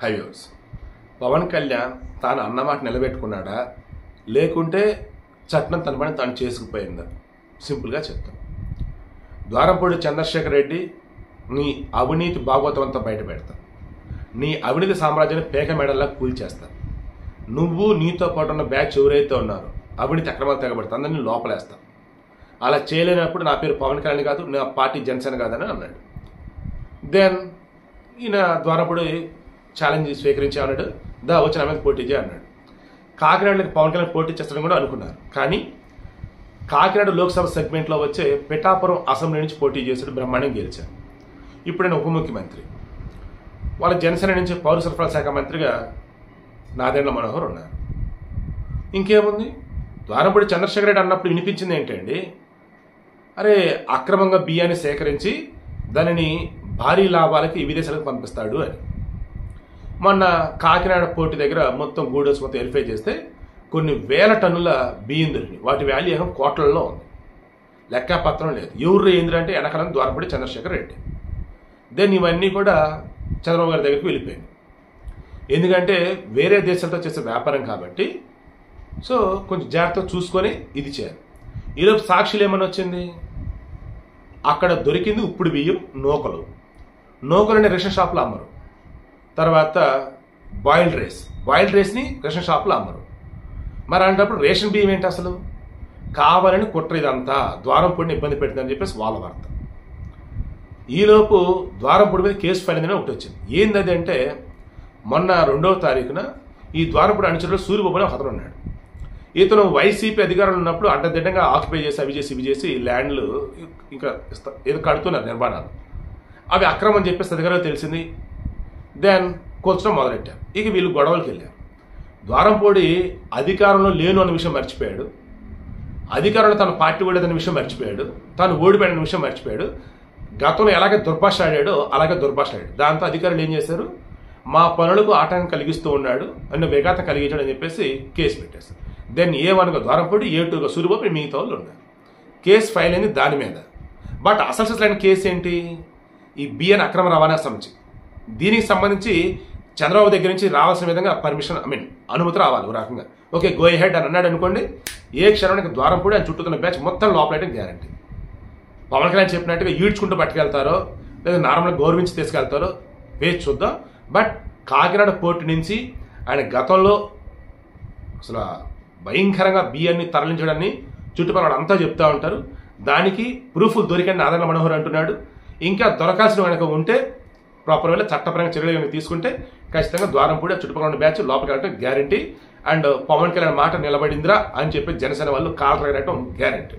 Highways Pawan Kalyan తాను అన్నమాట నిలబెట్టుకున్నాడా లేకుంటే చట్టం తన పని తాను చేసుకుపోయిందా? సింపుల్గా చెప్తాం. ద్వారంపూడి చంద్రశేఖర్ రెడ్డి నీ అవినీతి భాగవతం అంతా బయట పెడతా, నీ అవినీతి సామ్రాజ్యాన్ని పేక మెడల్లా కూల్చేస్తా. నువ్వు నీతో పాటు ఉన్న బ్యాచ్ ఎవరైతే ఉన్నారో అవినీతి అక్రమాలు తెగబడతా అందరినీ లోపలేస్తా. అలా చేయలేనప్పుడు నా పేరు పవన్ కళ్యాణ్ కాదు, నా పార్టీ జనసేన కాదని అన్నాడు. దెన్ ఈయన ద్వారంపూడి ఛాలెంజ్ స్వీకరించి అన్నాడు, వచ్చిన మీద పోటీ చేయ అన్నాడు. కాకినాడకి పవన్ కళ్యాణ్ పోటీ చేస్తాడని కూడా అనుకున్నారు. కానీ కాకినాడ లోక్సభ సెగ్మెంట్లో వచ్చే పిఠాపురం అసెంబ్లీ నుంచి పోటీ చేశాడు, బ్రహ్మాండం గెలిచాడు. ఇప్పుడు ఆయన ఉప ముఖ్యమంత్రి. వాళ్ళ జనసేన నుంచి పౌర సరఫరాల శాఖ మంత్రిగా నాదెండ్ల మనోహర్ ఉన్నారు. ఇంకేముంది, ద్వారంపూడి చంద్రశేఖర్ రెడ్డి అన్నప్పుడు వినిపించింది ఏంటండి, అరే అక్రమంగా బియ్యాన్ని సేకరించి దానిని భారీ లాభాలకి విదేశాలకు పంపిస్తాడు అని. మొన్న కాకినాడ పోర్టు దగ్గర మొత్తం గూడెస్ మొత్తం వెరిఫై చేస్తే కొన్ని వేల టన్నుల బియ్యం దొరికినాయి. వాటి వాల్యూ ఏమో కోట్లలో ఉంది, లెక్కపత్రం లేదు. ఎవరు ఏంద్ర అంటే వెనకాలం ద్వారంపూడి చంద్రశేఖర్ రెడ్డి. దెన్ ఇవన్నీ కూడా చంద్రబాబు గారి దగ్గరికి వెళ్ళిపోయింది. ఎందుకంటే వేరే దేశాలతో చేసే వ్యాపారం కాబట్టి సో కొంచెం జాగ్రత్తగా చూసుకొని ఇది చేయాలి. ఈలోపు సాక్షులు ఏమని వచ్చింది, అక్కడ దొరికింది ఉప్పుడు బియ్యం నూకలు. నూకలని రేషన్ షాప్లో అమ్మరు. తర్వాత బాయిల్డ్ రైస్ని రేషన్ షాప్లో అమ్మరు. మరి అలాంటప్పుడు రేషన్ బియ్యం ఏంటి అసలు? కావాలని కుట్ర ఇదంతా ద్వారంపూడిని ఇబ్బంది పెట్టిందని చెప్పేసి వాళ్ళ వార్త. ఈలోపు ద్వారంపూడి మీద కేసు ఫైల్ అయిందని ఒకటి వచ్చింది. ఏంది అంటే మొన్న 2వ తారీఖున ఈ ద్వారంపూడి అనుచరులు సూర్యబాబు అని అతను ఉన్నాడు. ఇతను వైసీపీ అధికారులు ఉన్నప్పుడు అడ్డదిడ్డంగా ఆక్యుపై చేసి అవి చేసి ఇవి చేసి ల్యాండ్లు ఇంకా ఏదో కడుతున్నారు నిర్మాణాలు. అవి అక్రమం అని చెప్పేసి అధికారులు తెలిసింది. దెన్ కూర్చడం మొదలెట్టారు. ఇక వీళ్ళు గొడవలకు వెళ్ళారు. ద్వారంపూడి అధికారంలో లేను అన్న విషయం మర్చిపోయాడు, అధికారంలో తన పార్టీ ఓడేదన్న విషయం మర్చిపోయాడు, తాను ఓడిపోయిన విషయం మర్చిపోయాడు. గతంలో ఎలాగే దుర్భాష ఆడాడో అలాగే దుర్భాష ఆడాడు. దాంతో అధికారులు ఏం చేశారు, మా పనులకు ఆటంకం కలిగిస్తూ ఉన్నాడు అన్న విఘాతం కలిగించాడు అని చెప్పేసి కేసు పెట్టేశారు. దెన్ A1గా ద్వారంపూడి, A2గా సూర్యబాబు, మిగతా వాళ్ళు ఉన్నారు. కేసు ఫైల్ అయింది దాని మీద. బట్ అసలు కేసు ఏంటి, ఈ బియ్యం అక్రమ రవాణా సంబంధించి. దీనికి సంబంధించి చంద్రబాబు దగ్గర నుంచి రావాల్సిన విధంగా పర్మిషన్ అనుమతి రావాలి ఒక రకంగా. ఓకే గో హెడ్ అని అన్నాడు అనుకోండి, ఏ క్షణానికి ద్వారంపూడి ఆయన చుట్టూతున్న బ్యాచ్ మొత్తం లోపలైతే గ్యారంటీ. పవన్ కళ్యాణ్ చెప్పినట్టుగా ఈడ్చుకుంటూ పట్టుకెళ్తారో లేదా నార్మల్గా గౌరవించి తీసుకెళ్తారో వేచి చూద్దాం. బట్ కాకినాడ పోర్టు నుంచి ఆయన గతంలో అసలు భయంకరంగా బియ్యాన్ని తరలించడాన్ని చుట్టుపక్కల అంతా చెప్తా ఉంటారు. దానికి ప్రూఫ్లు దొరికని నాదెండ్ల మనోహర్ అంటున్నాడు. ఇంకా దొరకాల్సిన కనుక ఉంటే ప్రాపర్ వేళ చట్టపరంగా చర్యలు కనుక తీసుకుంటే ఖచ్చితంగా ద్వారంపూడి చుట్టుపక్కల ఉన్న బ్యాచ్ లోపలికి వెళ్ళడం గ్యారంటీ. అండ్ పవన్ కళ్యాణ్ మాట నిలబడిందిరా అని చెప్పి జనసేన వాళ్ళు కాల్ రాయడం గ్యారంటీ.